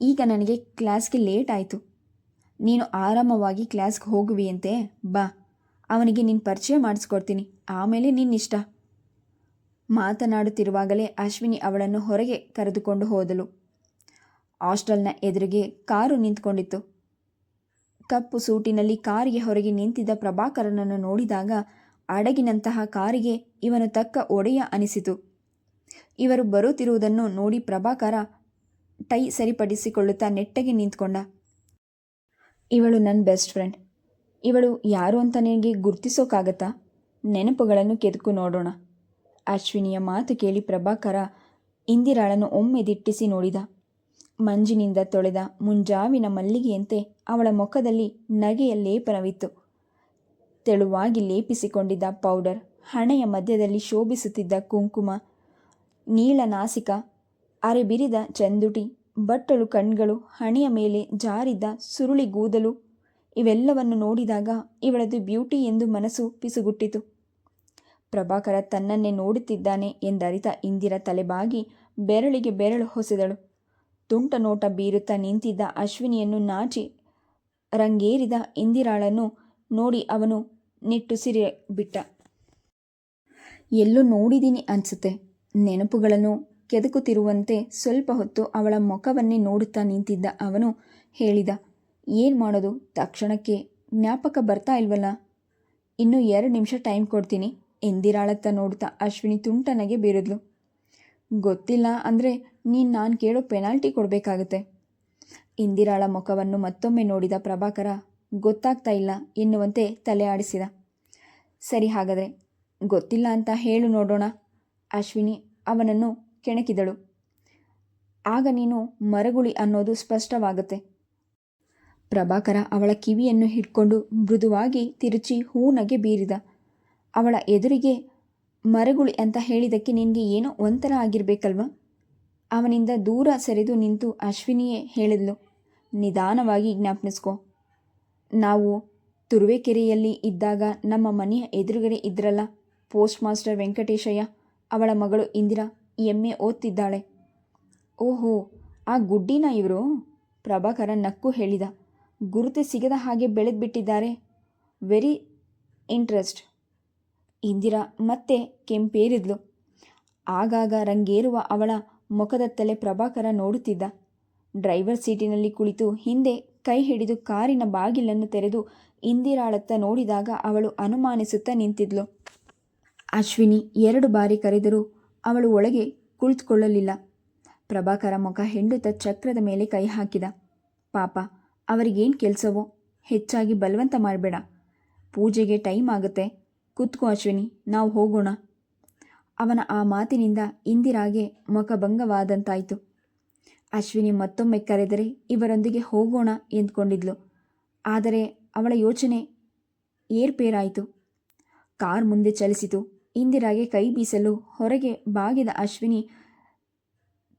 ಈಗ ನನಗೆ ಕ್ಲಾಸ್ಗೆ ಲೇಟ್ ಆಯಿತು. ನೀನು ಆರಾಮವಾಗಿ ಕ್ಲಾಸ್ಗೆ ಹೋಗುವಿಯಂತೆ, ಬಾ, ಅವನಿಗೆ ನಿನ್ನ ಪರಿಚಯ ಮಾಡಿಸ್ಕೊಡ್ತೀನಿ, ಆಮೇಲೆ ನಿನ್ನಿಷ್ಟ. ಮಾತನಾಡುತ್ತಿರುವಾಗಲೇ ಅಶ್ವಿನಿ ಅವಳನ್ನು ಹೊರಗೆ ಕರೆದುಕೊಂಡು ಹೋದಳು. ಹಾಸ್ಟೆಲ್ನ ಎದುರಿಗೆ ಕಾರು ನಿಂತುಕೊಂಡಿತ್ತು. ಕಪ್ಪು ಸೂಟಿನಲ್ಲಿ ಕಾರಿಗೆ ಹೊರಗೆ ನಿಂತಿದ್ದ ಪ್ರಭಾಕರನನ್ನು ನೋಡಿದಾಗ ಅಡಗಿನಂತಹ ಕಾರಿಗೆ ಇವನು ತಕ್ಕ ಒಡೆಯ ಅನಿಸಿತು. ಇವರು ಬರುತ್ತಿರುವುದನ್ನು ನೋಡಿ ಪ್ರಭಾಕರ ಟೈ ಸರಿಪಡಿಸಿಕೊಳ್ಳುತ್ತಾ ನೆಟ್ಟಗೆ ನಿಂತ್ಕೊಂಡ. ಇವಳು ನನ್ನ ಬೆಸ್ಟ್ ಫ್ರೆಂಡ್. ಇವಳು ಯಾರು ಅಂತ ನಿನಗೆ ಗುರ್ತಿಸೋಕ್ಕಾಗತ್ತಾ? ನೆನಪುಗಳನ್ನು ಕೆದಕು ನೋಡೋಣ. ಅಶ್ವಿನಿಯ ಮಾತು ಕೇಳಿ ಪ್ರಭಾಕರ ಇಂದಿರಾಳನ್ನು ಒಮ್ಮೆ ದಿಟ್ಟಿಸಿ ನೋಡಿದ. ಮಂಜಿನಿಂದ ತೊಳೆದ ಮುಂಜಾವಿನ ಮಲ್ಲಿಗೆಯಂತೆ ಅವಳ ಮುಖದಲ್ಲಿ ನಗೆಯ ಲೇಪನವಿತ್ತು. ತೆಳುವಾಗಿ ಲೇಪಿಸಿಕೊಂಡಿದ್ದ ಪೌಡರ್, ಹಣೆಯ ಮಧ್ಯದಲ್ಲಿ ಶೋಭಿಸುತ್ತಿದ್ದ ಕುಂಕುಮ, ನೀಳನಾಸಿಕ, ಅರೆಬಿರಿದ ಚಂದುಟಿ, ಬಟ್ಟಲು ಕಣ್ಗಳು, ಹಣೆಯ ಮೇಲೆ ಜಾರಿದ್ದ ಸುರುಳಿ ಕೂದಲು ಇವೆಲ್ಲವನ್ನು ನೋಡಿದಾಗ ಇವಳದು ಬ್ಯೂಟಿ ಎಂದು ಮನಸ್ಸು ಪಿಸುಗುಟ್ಟಿತು. ಪ್ರಭಾಕರ ತನ್ನನ್ನೇ ನೋಡುತ್ತಿದ್ದಾನೆ ಎಂದರಿತ ಇಂದಿರ ತಲೆಬಾಗಿ ಬೆರಳಿಗೆ ಬೆರಳು ಹೊಸೆದಳು. ತುಂಟ ನೋಟ ಬೀರುತ್ತಾ ನಿಂತಿದ್ದ ಅಶ್ವಿನಿಯನ್ನು ನಾಚಿ ರಂಗೇರಿದ ಇಂದಿರಾಳನ್ನು ನೋಡಿ ಅವನು ನಿಟ್ಟುಸಿರಿ ಬಿಟ್ಟ. ಎಲ್ಲೋ ನೋಡಿದ್ದೀನಿ ಅನಿಸುತ್ತೆ. ನೆನಪುಗಳನ್ನು ಕೆದಕುತ್ತಿರುವಂತೆ ಸ್ವಲ್ಪ ಹೊತ್ತು ಅವಳ ಮುಖವನ್ನೇ ನೋಡುತ್ತಾ ನಿಂತಿದ್ದ ಅವನು ಹೇಳಿದ, ಏನು ಮಾಡೋದು, ತಕ್ಷಣಕ್ಕೆ ಜ್ಞಾಪಕ ಬರ್ತಾ ಇಲ್ವಲ್ಲ. ಇನ್ನೂ 2 ನಿಮಿಷ ಟೈಮ್ ಕೊಡ್ತೀನಿ. ಇಂದಿರಾಳತ್ತ ನೋಡ್ತಾ ಅಶ್ವಿನಿ ತುಂಟನಗೆ ಬೀರಿದ್ಲು. ಗೊತ್ತಿಲ್ಲ ಅಂದರೆ ನಾನು ಕೇಳೋ ಪೆನಾಲ್ಟಿ ಕೊಡಬೇಕಾಗತ್ತೆ. ಇಂದಿರಾಳ ಮುಖವನ್ನು ಮತ್ತೊಮ್ಮೆ ನೋಡಿದ ಪ್ರಭಾಕರ ಗೊತ್ತಾಗ್ತಾ ಇಲ್ಲ ಎನ್ನುವಂತೆ ತಲೆ ಆಡಿಸಿದ. ಸರಿ, ಹಾಗಾದರೆ ಗೊತ್ತಿಲ್ಲ ಅಂತ ಹೇಳು ನೋಡೋಣ. ಅಶ್ವಿನಿ ಅವನನ್ನು ಕೆಣಕಿದಳು. ಆಗ ನೀನು ಮರಗುಳಿ ಅನ್ನೋದು ಸ್ಪಷ್ಟವಾಗುತ್ತೆ. ಪ್ರಭಾಕರ ಅವಳ ಕಿವಿಯನ್ನು ಹಿಡ್ಕೊಂಡು ಮೃದುವಾಗಿ ತಿರುಚಿ ಹೂನಗೆ ಬೀರಿದ. ಅವಳ ಎದುರಿಗೆ ಮರಗುಳಿ ಅಂತ ಹೇಳಿದ್ದಕ್ಕೆ ನಿನಗೆ ಏನೋ ಒಂಥರ ಆಗಿರಬೇಕಲ್ವ. ಅವನಿಂದ ದೂರ ಸರಿದು ನಿಂತು ಅಶ್ವಿನಿಯೇ ಹೇಳಿದ್ಲು, ನಿಧಾನವಾಗಿ ಜ್ಞಾಪನಿಸ್ಕೊ. ನಾವು ತುರುವೇಕೆರೆಯಲ್ಲಿ ಇದ್ದಾಗ ನಮ್ಮ ಮನೆಯ ಎದುರುಗಡೆ ಇದ್ರಲ್ಲ ಪೋಸ್ಟ್ ಮಾಸ್ಟರ್ ವೆಂಕಟೇಶಯ್ಯ, ಅವಳ ಮಗಳು ಇಂದಿರಾ MA ಓದ್ತಿದ್ದಾಳೆ. ಓಹೋ, ಆ ಗುಡ್ಡಿನ ಇವರು? ಪ್ರಭಾಕರ ನಕ್ಕು ಹೇಳಿದ. ಗುರುತು ಸಿಗದ ಹಾಗೆ ಬೆಳೆದ್ಬಿಟ್ಟಿದ್ದಾರೆ. Very interest. ಇಂದಿರಾ ಮತ್ತೆ ಕೆಂಪೇರಿದ್ಲು. ಆಗಾಗ ರಂಗೇರುವ ಅವಳ ಮುಖದತ್ತಲೇ ಪ್ರಭಾಕರ ನೋಡುತ್ತಿದ್ದ. ಡ್ರೈವರ್ ಸೀಟಿನಲ್ಲಿ ಕುಳಿತು ಹಿಂದೆ ಕೈ ಹಿಡಿದು ಕಾರಿನ ಬಾಗಿಲನ್ನು ತೆರೆದು ಇಂದಿರಾಳತ್ತ ನೋಡಿದಾಗ ಅವಳು ಅನುಮಾನಿಸುತ್ತಾ ನಿಂತಿದ್ಲು. ಅಶ್ವಿನಿ 2 ಬಾರಿ ಕರೆದರೂ ಅವಳು ಒಳಗೆ ಕುಳಿತುಕೊಳ್ಳಲಿಲ್ಲ. ಪ್ರಭಾಕರ ಮುಖ ಹೆಂಡುತ್ತ ಚಕ್ರದ ಮೇಲೆ ಕೈ ಹಾಕಿದ. ಪಾಪ, ಅವರಿಗೇನು ಕೆಲಸವೋ, ಹೆಚ್ಚಾಗಿ ಬಲವಂತ ಮಾಡಬೇಡ. ಪೂಜೆಗೆ ಟೈಮ್ ಆಗುತ್ತೆ. ಕೂತ್ಕೋ ಅಶ್ವಿನಿ, ನಾವು ಹೋಗೋಣ. ಅವನ ಆ ಮಾತಿನಿಂದ ಇಂದಿರಾಗೆ ಮುಖಭಂಗವಾದಂತಾಯಿತು. ಅಶ್ವಿನಿ ಮತ್ತೊಮ್ಮೆ ಕರೆದರೆ ಇವರೊಂದಿಗೆ ಹೋಗೋಣ ಎಂದ್ಕೊಂಡಿದ್ಲು. ಆದರೆ ಅವಳ ಯೋಚನೆ ಏರ್ಪೇರಾಯಿತು. ಕಾರ್ ಮುಂದೆ ಚಲಿಸಿತು. ಇಂದಿರಾಗೆ ಕೈ ಬೀಸಲು ಹೊರಗೆ ಬಾಗಿದ ಅಶ್ವಿನಿ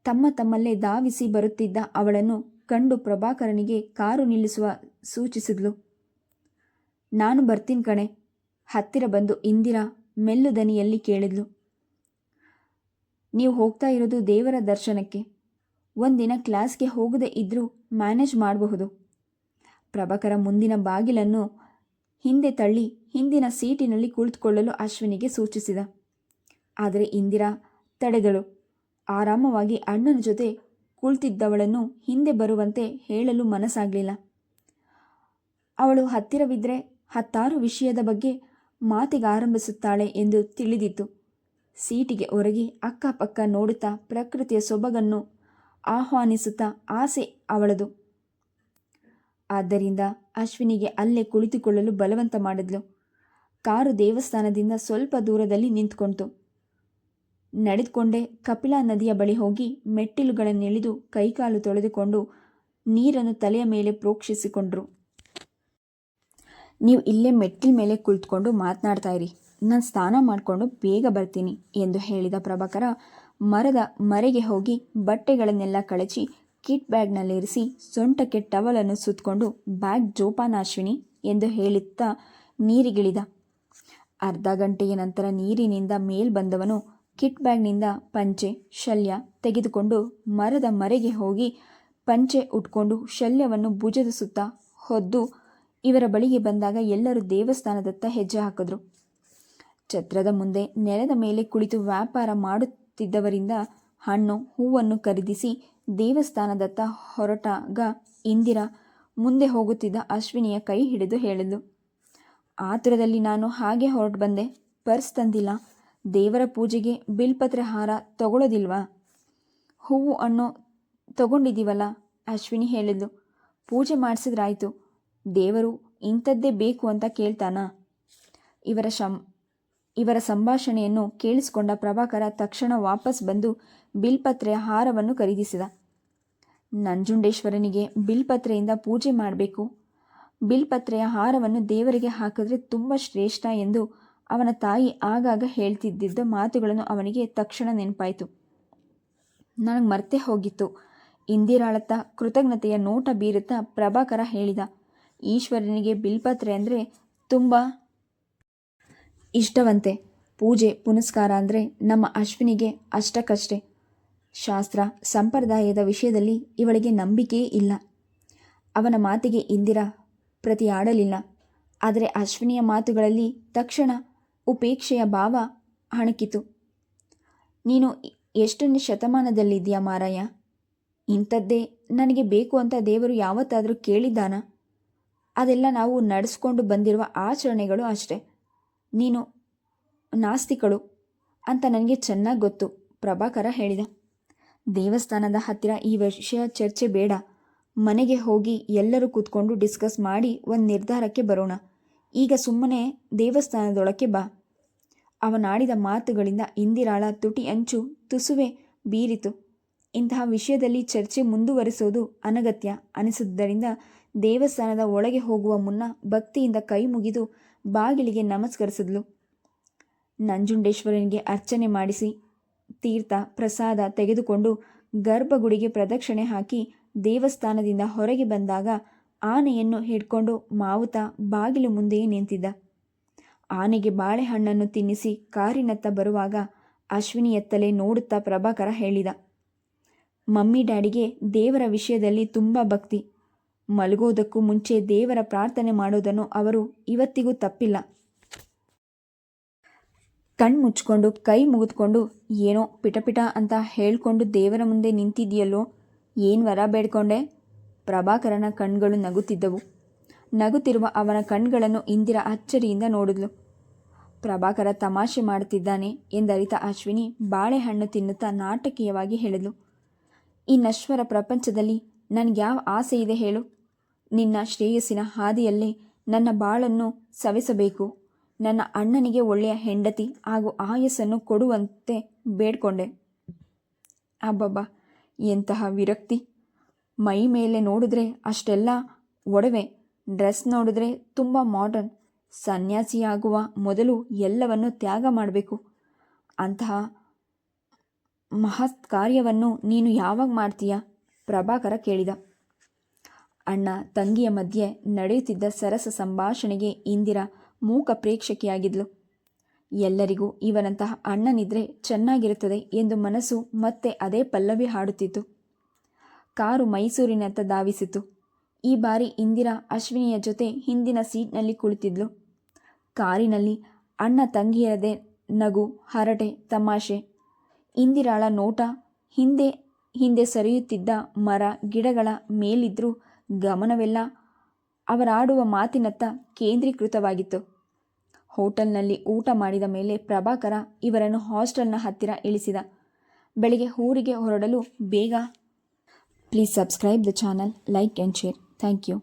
ತಮ್ಮಲ್ಲೇ ಧಾವಿಸಿ ಬರುತ್ತಿದ್ದ ಅವಳನ್ನು ಕಂಡು ಪ್ರಭಾಕರನಿಗೆ ಕಾರು ನಿಲ್ಲಿಸುವ ಸೂಚಿಸಿದ್ಲು. ನಾನು ಬರ್ತೀನಿ ಕಣೆ. ಹತ್ತಿರ ಬಂದು ಇಂದಿರಾ ಮೆಲ್ಲು ದನಿಯಲ್ಲಿ ಕೇಳಿದ್ಲು. ನೀವು ಹೋಗ್ತಾ ಇರೋದು ದೇವರ ದರ್ಶನಕ್ಕೆ. ಒಂದಿನ ಕ್ಲಾಸ್ಗೆ ಹೋಗದೆ ಇದ್ದರೂ ಮ್ಯಾನೇಜ್ ಮಾಡಬಹುದು. ಪ್ರಭಾಕರ ಮುಂದಿನ ಬಾಗಿಲನ್ನು ಹಿಂದೆ ತಳ್ಳಿ ಹಿಂದಿನ ಸೀಟಿನಲ್ಲಿ ಕುಳಿತುಕೊಳ್ಳಲು ಅಶ್ವಿನಿಗೆ ಸೂಚಿಸಿದ. ಆದರೆ ಇಂದಿರಾ ತಡೆದಳು. ಆರಾಮವಾಗಿ ಅಣ್ಣನ ಜೊತೆ ಕುಳಿತಿದ್ದವಳನ್ನು ಹಿಂದೆ ಬರುವಂತೆ ಹೇಳಲು ಮನಸ್ಸಾಗಲಿಲ್ಲ. ಅವಳು ಹತ್ತಿರವಿದ್ದರೆ 10 ವಿಷಯದ ಬಗ್ಗೆ ಮಾತಿಗೆ ಆರಂಭಿಸುತ್ತಾಳೆ ಎಂದು ತಿಳಿದಿತ್ತು. ಸೀಟಿಗೆ ಒರಗಿ ಅಕ್ಕಪಕ್ಕ ನೋಡುತ್ತಾ ಪ್ರಕೃತಿಯ ಸೊಬಗನ್ನು ಆಹ್ವಾನಿಸುತ್ತಾ ಆಸೆ ಅವಳದು. ಆದ್ದರಿಂದ ಅಶ್ವಿನಿಗೆ ಅಲ್ಲೇ ಕುಳಿತುಕೊಳ್ಳಲು ಬಲವಂತ ಮಾಡಿದ್ಲು. ಕಾರು ದೇವಸ್ಥಾನದಿಂದ ಸ್ವಲ್ಪ ದೂರದಲ್ಲಿ ನಿಂತ್ಕೊಂತು. ನಡೆದುಕೊಂಡೇ ಕಪಿಲಾ ನದಿಯ ಬಳಿ ಹೋಗಿ ಮೆಟ್ಟಿಲುಗಳನ್ನಿಳಿದು ಕೈಕಾಲು ತೊಳೆದುಕೊಂಡು ನೀರನ್ನು ತಲೆಯ ಮೇಲೆ ಪ್ರೋಕ್ಷಿಸಿಕೊಂಡ್ರು. ನೀವು ಇಲ್ಲೇ ಮೆಟ್ಟಿಲ ಮೇಲೆ ಕುಳಿತುಕೊಂಡು ಮಾತನಾಡ್ತಾ ಇರಿ, ನಾನು ಸ್ನಾನ ಮಾಡಿಕೊಂಡು ಬೇಗ ಬರ್ತೀನಿ ಎಂದು ಹೇಳಿದ ಪ್ರಭಾಕರ ಮರದ ಮರೆಗೆ ಹೋಗಿ ಬಟ್ಟೆಗಳನ್ನೆಲ್ಲ ಕಳಚಿ ಕಿಟ್ ಬ್ಯಾಗ್ನಲ್ಲಿರಿಸಿ ಸೊಂಟಕ್ಕೆ ಟವಲನ್ನು ಸುತ್ತಕೊಂಡು ಬ್ಯಾಗ್ ಜೋಪಾನ ಅಶ್ವಿನಿ ಎಂದು ಹೇಳುತ್ತಾ ನೀರಿಗಿಳಿದ. ಅರ್ಧ ಗಂಟೆಯ ನಂತರ ನೀರಿನಿಂದ ಮೇಲ್ ಬಂದವನು ಕಿಟ್ ಬ್ಯಾಗ್ನಿಂದ ಪಂಚೆ ಶಲ್ಯ ತೆಗೆದುಕೊಂಡು ಮರದ ಮರೆಗೆ ಹೋಗಿ ಪಂಚೆ ಉಟ್ಕೊಂಡು ಶಲ್ಯವನ್ನು ಭುಜದ ಸುತ್ತ ಹೊದ್ದು ಇವರ ಬಳಿಗೆ ಬಂದಾಗ ಎಲ್ಲರೂ ದೇವಸ್ಥಾನದತ್ತ ಹೆಜ್ಜೆ ಹಾಕಿದ್ರು. ಛತ್ರದ ಮುಂದೆ ನೆಲದ ಮೇಲೆ ಕುಳಿತು ವ್ಯಾಪಾರ ಮಾಡುತ್ತಿದ್ದವರಿಂದ ಹಣ್ಣು ಹೂವನ್ನು ಖರೀದಿಸಿ ದೇವಸ್ಥಾನದತ್ತ ಹೊರಟಾಗ ಇಂದಿರಾ ಮುಂದೆ ಹೋಗುತ್ತಿದ್ದ ಅಶ್ವಿನಿಯ ಕೈ ಹಿಡಿದು ಹೇಳಿದ್ಲು, ಆತುರದಲ್ಲಿ ನಾನು ಹಾಗೆ ಹೊರಟು ಬಂದೆ. ಪರ್ಸ್ ತಂದಿಲ್ಲ. ದೇವರ ಪೂಜೆಗೆ ಬಿಲ್ಪತ್ರೆ ಹಾರ ತಗೊಳ್ಳೋದಿಲ್ವಾ? ಹೂವು ಹಣ್ಣು ತಗೊಂಡಿದ್ದೀವಲ್ಲ. ಅಶ್ವಿನಿ ಹೇಳಿದ್ಲು. ಪೂಜೆ ಮಾಡಿಸಿದ್ರಾಯ್ತು. ದೇವರು ಇಂಥದ್ದೇ ಬೇಕು ಅಂತ ಕೇಳ್ತಾನಾ? ಇವರ ಸಂಭಾಷಣೆಯನ್ನು ಕೇಳಿಸಿಕೊಂಡ ಪ್ರಭಾಕರ ತಕ್ಷಣ ವಾಪಸ್ ಬಂದು ಬಿಲ್ಪತ್ರೆಯ ಹಾರವನ್ನು ಖರೀದಿಸಿದ. ನಂಜುಂಡೇಶ್ವರನಿಗೆ ಬಿಲ್ಪತ್ರೆಯಿಂದ ಪೂಜೆ ಮಾಡಬೇಕು. ಬಿಲ್ಪತ್ರೆಯ ಹಾರವನ್ನು ದೇವರಿಗೆ ಹಾಕಿದ್ರೆ ತುಂಬ ಶ್ರೇಷ್ಠ ಎಂದು ಅವನ ತಾಯಿ ಆಗಾಗ ಹೇಳ್ತಿದ್ದ ಮಾತುಗಳನ್ನು ಅವನಿಗೆ ತಕ್ಷಣ ನೆನಪಾಯಿತು. ನನಗೆ ಮರ್ತೇ ಹೋಗಿತ್ತು. ಇಂದಿರಾಳತ್ತ ಕೃತಜ್ಞತೆಯ ನೋಟ ಬೀರುತ್ತಾ ಪ್ರಭಾಕರ ಹೇಳಿದ, ಈಶ್ವರನಿಗೆ ಬಿಲ್ಪತ್ರೆ ಅಂದರೆ ತುಂಬ ಇಷ್ಟವಂತೆ. ಪೂಜೆ ಪುನಸ್ಕಾರ ಅಂದರೆ ನಮ್ಮ ಅಶ್ವಿನಿಗೆ ಅಷ್ಟಕ್ಕಷ್ಟೇ. ಶಾಸ್ತ್ರ ಸಂಪ್ರದಾಯದ ವಿಷಯದಲ್ಲಿ ಇವಳಿಗೆ ನಂಬಿಕೆಯೇ ಇಲ್ಲ. ಅವನ ಮಾತಿಗೆ ಇಂದಿರಾ ಪ್ರತಿಯಾಡಲಿಲ್ಲ. ಆದರೆ ಅಶ್ವಿನಿಯ ಮಾತುಗಳಲ್ಲಿ ತಕ್ಷಣ ಉಪೇಕ್ಷೆಯ ಭಾವ ಹಣಕಿತು. ನೀನು ಎಷ್ಟನೇ ಶತಮಾನದಲ್ಲಿದ್ದೀಯಾ ಮಾರಾಯ? ಇಂಥದ್ದೇ ನನಗೆ ಬೇಕು ಅಂತ ದೇವರು ಯಾವತ್ತಾದರೂ ಕೇಳಿದ್ದಾನ? ಅದೆಲ್ಲ ನಾವು ನಡೆಸ್ಕೊಂಡು ಬಂದಿರುವ ಆಚರಣೆಗಳು ಅಷ್ಟೆ. ನೀನು ನಾಸ್ತಿಕಳು ಅಂತ ನನಗೆ ಚೆನ್ನಾಗಿ ಗೊತ್ತು, ಪ್ರಭಾಕರ ಹೇಳಿದ. ದೇವಸ್ಥಾನದ ಹತ್ತಿರ ಈ ವಿಷಯ ಚರ್ಚೆ ಬೇಡ. ಮನೆಗೆ ಹೋಗಿ ಎಲ್ಲರೂ ಕೂತ್ಕೊಂಡು ಡಿಸ್ಕಸ್ ಮಾಡಿ ಒಂದು ನಿರ್ಧಾರಕ್ಕೆ ಬರೋಣ. ಈಗ ಸುಮ್ಮನೆ ದೇವಸ್ಥಾನದೊಳಕ್ಕೆ ಬಾ. ಅವನಾಡಿದ ಮಾತುಗಳಿಂದ ಇಂದಿರಾಳ ತುಟಿ ಅಂಚು ತುಸುವೆ ಬೀರಿತು. ಇಂತಹ ವಿಷಯದಲ್ಲಿ ಚರ್ಚೆ ಮುಂದುವರಿಸೋದು ಅನಗತ್ಯ ಅನಿಸಿದ್ದರಿಂದ ದೇವಸ್ಥಾನದ ಒಳಗೆ ಹೋಗುವ ಮುನ್ನ ಭಕ್ತಿಯಿಂದ ಕೈ ಮುಗಿದು ಬಾಗಿಲಿಗೆ ನಮಸ್ಕರಿಸಿದ್ಲು. ನಂಜುಂಡೇಶ್ವರನಿಗೆ ಅರ್ಚನೆ ಮಾಡಿಸಿ ತೀರ್ಥ ಪ್ರಸಾದ ತೆಗೆದುಕೊಂಡು ಗರ್ಭಗುಡಿಗೆ ಪ್ರದಕ್ಷಿಣೆ ಹಾಕಿ ದೇವಸ್ಥಾನದಿಂದ ಹೊರಗೆ ಬಂದಾಗ ಆನೆಯನ್ನು ಹಿಡ್ಕೊಂಡು ಮಾವುತ ಬಾಗಿಲು ಮುಂದೆಯೇ ನಿಂತಿದ್ದ. ಆನೆಗೆ ಬಾಳೆಹಣ್ಣನ್ನು ತಿನ್ನಿಸಿ ಕಾರಿನತ್ತ ಬರುವಾಗ ಅಶ್ವಿನಿಯತ್ತಲೇ ನೋಡುತ್ತಾ ಪ್ರಭಾಕರ ಹೇಳಿದ, ಮಮ್ಮಿ ಡ್ಯಾಡಿಗೆ ದೇವರ ವಿಷಯದಲ್ಲಿ ತುಂಬ ಭಕ್ತಿ. ಮಲಗೋದಕ್ಕೂ ಮುಂಚೆ ದೇವರ ಪ್ರಾರ್ಥನೆ ಮಾಡೋದನ್ನು ಅವರು ಇವತ್ತಿಗೂ ತಪ್ಪಿಲ್ಲ. ಕಣ್ಮುಚ್ಕೊಂಡು ಕೈ ಮುಗಿದುಕೊಂಡು ಏನೋ ಪಿಟಪಿಟ ಅಂತ ಹೇಳ್ಕೊಂಡು ದೇವರ ಮುಂದೆ ನಿಂತಿದೆಯಲ್ಲೋ, ಏನು ವರ ಬೇಡ್ಕೊಂಡೆ? ಪ್ರಭಾಕರನ ಕಣ್ಗಳು ನಗುತ್ತಿದ್ದವು. ನಗುತ್ತಿರುವ ಅವನ ಕಣ್ಗಳನ್ನು ಇಂದಿರಾ ಅಚ್ಚರಿಯಿಂದ ನೋಡಿದ್ಲು. ಪ್ರಭಾಕರ ತಮಾಷೆ ಮಾಡುತ್ತಿದ್ದಾನೆ ಎಂದರಿತ ಅಶ್ವಿನಿ ಬಾಳೆಹಣ್ಣು ತಿನ್ನುತ್ತಾ ನಾಟಕೀಯವಾಗಿ ಹೇಳಿದ್ಲು, ಈ ನಶ್ವರ ಪ್ರಪಂಚದಲ್ಲಿ ನನಗ್ಯಾವ ಆಸೆ ಇದೆ ಹೇಳು? ನಿನ್ನ ಶ್ರೇಯಸ್ಸಿನ ಹಾದಿಯಲ್ಲೇ ನನ್ನ ಬಾಳನ್ನು ಸವೆಸಬೇಕು. ನನ್ನ ಅಣ್ಣನಿಗೆ ಒಳ್ಳೆಯ ಹೆಂಡತಿ ಹಾಗೂ ಆಯಸ್ಸನ್ನು ಕೊಡುವಂತೆ ಬೇಡ್ಕೊಂಡೆ. ಅಬ್ಬಬ್ಬ, ಎಂತಹ ವಿರಕ್ತಿ! ಮೈ ಮೇಲೆ ನೋಡಿದ್ರೆ ಅಷ್ಟೆಲ್ಲ ಒಡವೆ, ಡ್ರೆಸ್ ನೋಡಿದ್ರೆ ತುಂಬ ಮಾಡರ್ನ್. ಸನ್ಯಾಸಿಯಾಗುವ ಮೊದಲು ಎಲ್ಲವನ್ನು ತ್ಯಾಗ ಮಾಡಬೇಕು. ಅಂತಹ ಮಹತ್ ಕಾರ್ಯವನ್ನು ನೀನು ಯಾವಾಗ ಮಾಡ್ತೀಯಾ? ಪ್ರಭಾಕರ ಕೇಳಿದ. ಅಣ್ಣ ತಂಗಿಯ ಮಧ್ಯೆ ನಡೆಯುತ್ತಿದ್ದ ಸರಸ ಸಂಭಾಷಣೆಗೆ ಇಂದಿರಾ ಮೂಕ ಪ್ರೇಕ್ಷಕಿಯಾಗಿದ್ಲು. ಎಲ್ಲರಿಗೂ ಇವನಂತಹ ಅಣ್ಣನಿದ್ರೆ ಚೆನ್ನಾಗಿರುತ್ತದೆ ಎಂದು ಮನಸ್ಸು ಮತ್ತೆ ಅದೇ ಪಲ್ಲವಿ ಹಾಡುತ್ತಿತ್ತು. ಕಾರು ಮೈಸೂರಿನತ್ತ ಧಾವಿಸಿತು. ಈ ಬಾರಿ ಇಂದಿರಾ ಅಶ್ವಿನಿಯ ಜೊತೆ ಹಿಂದಿನ ಸೀಟ್ನಲ್ಲಿ ಕುಳಿತಿದ್ಲು. ಕಾರಿನಲ್ಲಿ ಅಣ್ಣ ತಂಗಿಯರದೇ ನಗು, ಹರಟೆ, ತಮಾಷೆ. ಇಂದಿರಾಳ ನೋಟ ಹಿಂದೆ ಹಿಂದೆ ಸರಿಯುತ್ತಿದ್ದ ಮರ ಗಿಡಗಳ ಮೇಲಿದ್ರೂ ಗಮನವೆಲ್ಲ ಅವರಾಡುವ ಮಾತಿನತ್ತ ಕೇಂದ್ರೀಕೃತವಾಗಿತ್ತು. ಹೋಟೆಲ್ನಲ್ಲಿ ಊಟ ಮಾಡಿದ ಮೇಲೆ ಪ್ರಭಾಕರ ಇವರನ್ನು ಹಾಸ್ಟೆಲ್ನ ಹತ್ತಿರ ಇಳಿಸಿದ. ಬೆಳಿಗ್ಗೆ ಊರಿಗೆ ಹೊರಡಲು ಬೇಗ. Please subscribe the channel, like and share. Thank you.